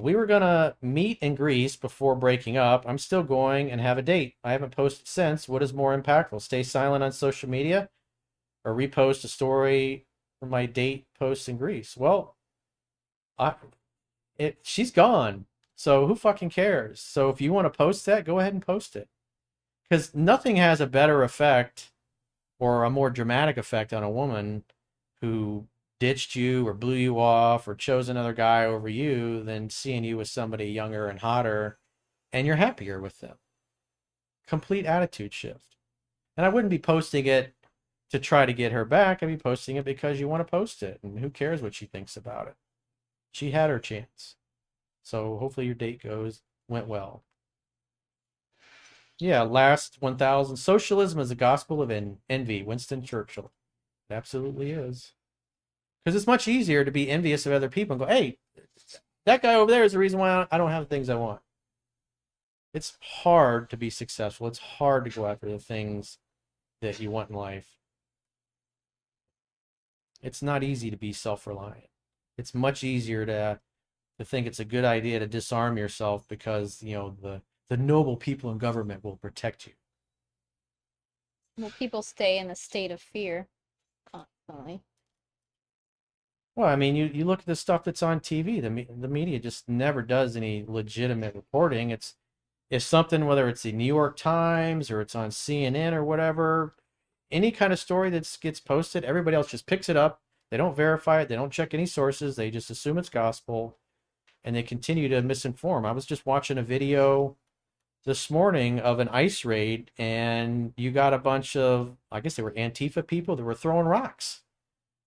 We were gonna meet in Greece before breaking up. I'm still going and have a date. I haven't posted since. What is more impactful? Stay silent on social media or repost a story from my date posts in Greece? Well, I she's gone. So who fucking cares? So if you want to post that, go ahead and post it. Because nothing has a better effect or a more dramatic effect on a woman who ditched you or blew you off or chose another guy over you than seeing you with somebody younger and hotter and you're happier with them. Complete attitude shift. And I wouldn't be posting it to try to get her back. I'd be posting it because you want to post it. And who cares what she thinks about it? She had her chance. So hopefully your date went well. Yeah, last 1000. Socialism is the gospel of envy. Winston Churchill. It absolutely is. Because it's much easier to be envious of other people and go, hey, that guy over there is the reason why I don't have the things I want. It's hard to be successful. It's hard to go after the things that you want in life. It's not easy to be self-reliant. It's much easier to think it's a good idea to disarm yourself because, the noble people in government will protect you. Well, people stay in a state of fear constantly. Well, I mean, you look at the stuff that's on TV. The media just never does any legitimate reporting. It's if something, whether it's the New York Times or it's on CNN or whatever, any kind of story that gets posted, everybody else just picks it up. They don't verify it. They don't check any sources. They just assume it's gospel, and they continue to misinform. I was just watching a video this morning of an ICE raid, and you got a bunch of, I guess they were Antifa people that were throwing rocks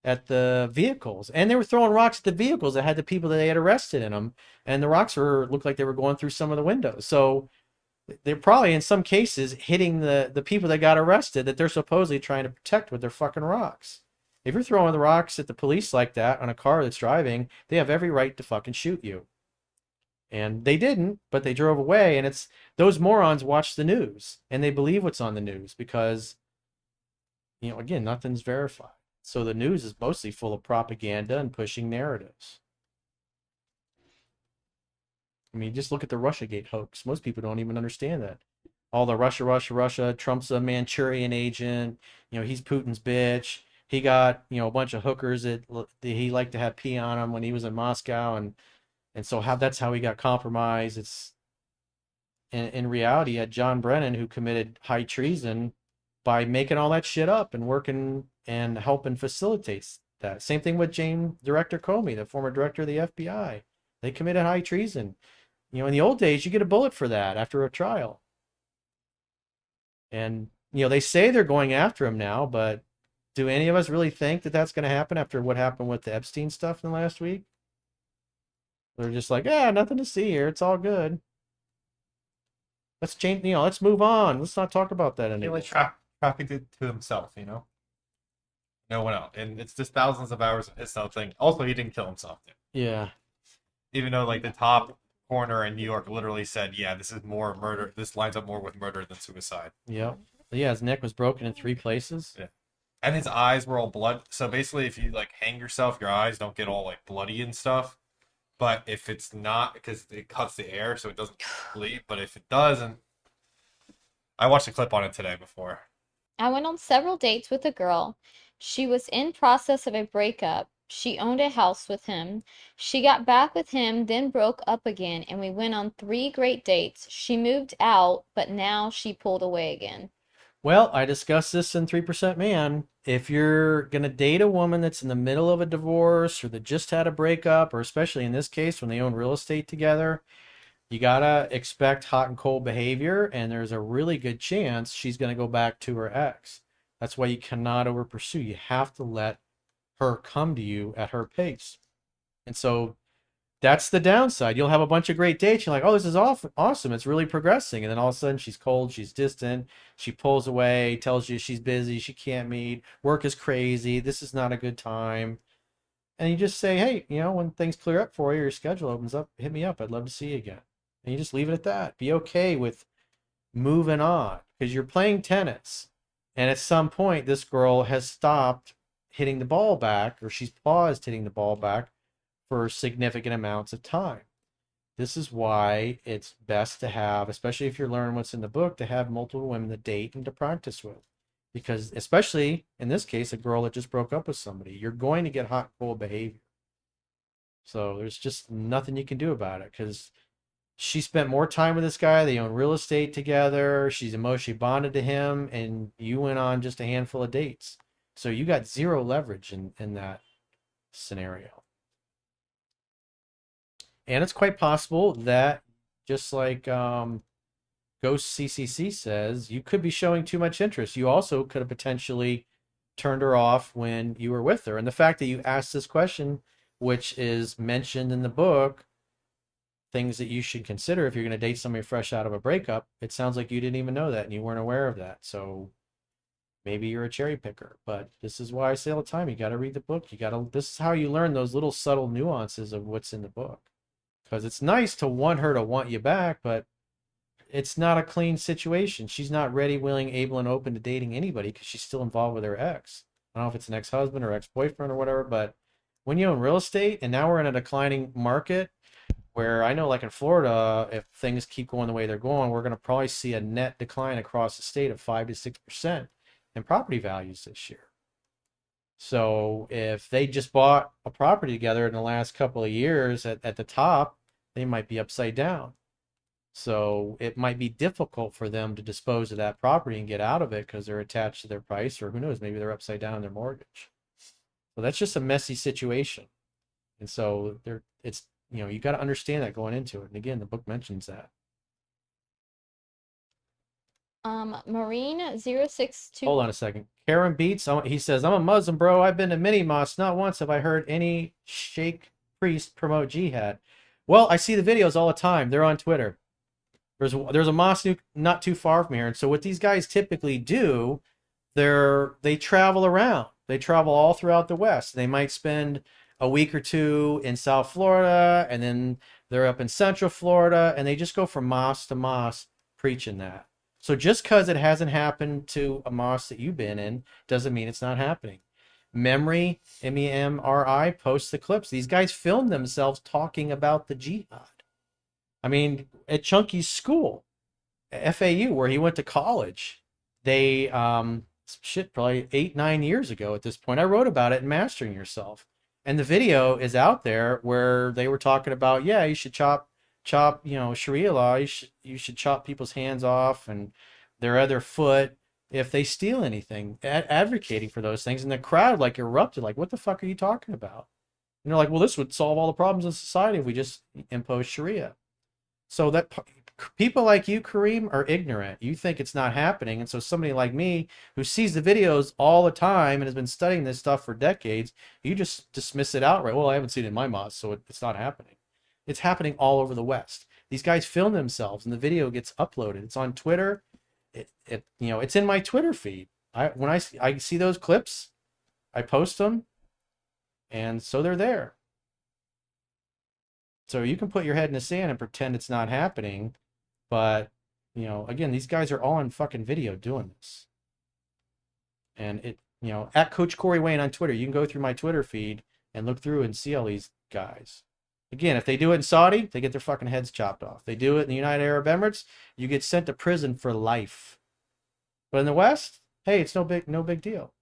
at the vehicles, and they were throwing rocks at the vehicles that had the people that they had arrested in them, and the rocks looked like they were going through some of the windows. So they're probably in some cases hitting the people that got arrested that they're supposedly trying to protect with their fucking rocks. If you're throwing the rocks at the police like that on a car that's driving, they have every right to fucking shoot you. And they didn't, but they drove away. And it's those morons watch the news and they believe what's on the news because, again, nothing's verified. So the news is mostly full of propaganda and pushing narratives. I mean, just look at the Russiagate hoax. Most people don't even understand that. All the Russia, Russia, Russia, Trump's a Manchurian agent, he's Putin's bitch. He got, a bunch of hookers that he liked to have pee on him when he was in Moscow, and so that's how he got compromised. It's in reality, you had John Brennan who committed high treason by making all that shit up and working and helping facilitates that. Same thing with Director Comey, the former director of the FBI. They committed high treason. In the old days, you get a bullet for that after a trial. And, they say they're going after him now, but do any of us really think that that's going to happen after what happened with the Epstein stuff in the last week? They're just like, nothing to see here. It's all good. Let's change, let's move on. Let's not talk about that He anymore. only trafficked it to himself, No one else. And it's just thousands of hours of his stuff thing. Also, he didn't kill himself. Yeah. Even though, like, the top coroner in New York literally said, yeah, this is more murder. This lines up more with murder than suicide. Yep. Yeah, his neck was broken in 3 places. Yeah. And his eyes were all blood. So basically, if you, like, hang yourself, your eyes don't get all, like, bloody and stuff. But if it's not, because it cuts the air, so it doesn't bleed. But if it doesn't, I watched a clip on it today before. I went on several dates with a girl. She was in process of a breakup. She owned a house with him. She got back with him, then broke up again, and we went on 3 great dates. She moved out, but now she pulled away again. Well, I discussed this in 3% Man. If you're going to date a woman that's in the middle of a divorce or that just had a breakup, or especially in this case when they own real estate together, you got to expect hot and cold behavior, and there's a really good chance she's going to go back to her ex. That's why you cannot over pursue. You have to let her come to you at her pace. And so that's the downside. You'll have a bunch of great dates. You're like, oh, this is awesome. It's really progressing. And then all of a sudden she's cold, she's distant, she pulls away, tells you she's busy, she can't meet, work is crazy, this is not a good time. And you just say, hey, when things clear up for you, your schedule opens up, hit me up. I'd love to see you again. And you just leave it at that. Be okay with moving on because you're playing tennis. And at some point, this girl has stopped hitting the ball back, or she's paused hitting the ball back for significant amounts of time. This is why it's best to have, especially if you're learning what's in the book, to have multiple women to date and to practice with. Because especially in this case, a girl that just broke up with somebody, you're going to get hot and cold behavior. So there's just nothing you can do about it because she spent more time with this guy. They own real estate together. She's emotionally bonded to him, and you went on just a handful of dates. So you got zero leverage in that scenario. And it's quite possible that, just like Ghost CCC says, you could be showing too much interest. You also could have potentially turned her off when you were with her. And the fact that you asked this question, which is mentioned in the book, things that you should consider if you're going to date somebody fresh out of a breakup, it sounds like you didn't even know that and you weren't aware of that. So maybe you're a cherry picker. But this is why I say all the time, you got to read the book. This is how you learn those little subtle nuances of what's in the book. Because it's nice to want her to want you back, but it's not a clean situation. She's not ready, willing, able, and open to dating anybody because she's still involved with her ex. I don't know if it's an ex-husband or ex-boyfriend or whatever, but when you own real estate and now we're in a declining market where I know, like in Florida, if things keep going the way they're going, we're going to probably see a net decline across the state of 5 to 6% in property values this year. So if they just bought a property together in the last couple of years at the top, they might be upside down. So it might be difficult for them to dispose of that property and get out of it because they're attached to their price, or who knows, maybe they're upside down in their mortgage. So that's just a messy situation. And so it's, you got to understand that going into it. And again, the book mentions that. Marine062. Hold on a second. Karen Beats, he says, I'm a Muslim, bro. I've been to many mosques. Not once have I heard any sheikh priest promote jihad. Well, I see the videos all the time. They're on Twitter. There's a mosque not too far from here. And so what these guys typically do, they travel around. They travel all throughout the West. They might spend a week or two in South Florida, and then they're up in Central Florida, and they just go from mosque to mosque preaching that. So just because it hasn't happened to a mosque that you've been in doesn't mean it's not happening. Memory, MEMRI, posts the clips. These guys film themselves talking about the jihad. I mean, at Chunky's school, FAU, where he went to college, they, probably 8-9 years ago at this point, I wrote about it in Mastering Yourself. And the video is out there where they were talking about, yeah, you should chop, Sharia law, you should chop people's hands off and their other foot if they steal anything, advocating for those things. And the crowd erupted, like, what the fuck are you talking about? And they're like, well, this would solve all the problems in society if we just impose Sharia. So that people like you, Kareem, are ignorant. You think it's not happening. And so somebody like me who sees the videos all the time and has been studying this stuff for decades, you just dismiss it outright. Well, I haven't seen it in my mosque, so it's not happening. It's happening all over the West. These guys film themselves and the video gets uploaded. It's on Twitter. It's in my Twitter feed. When I see those clips, I post them, and so they're there. So you can put your head in the sand and pretend it's not happening, but again, these guys are all on fucking video doing this. And at Coach Corey Wayne on Twitter, you can go through my Twitter feed and look through and see all these guys. Again, if they do it in Saudi, they get their fucking heads chopped off. They do it in the United Arab Emirates, you get sent to prison for life. But in the West, hey, it's no big deal.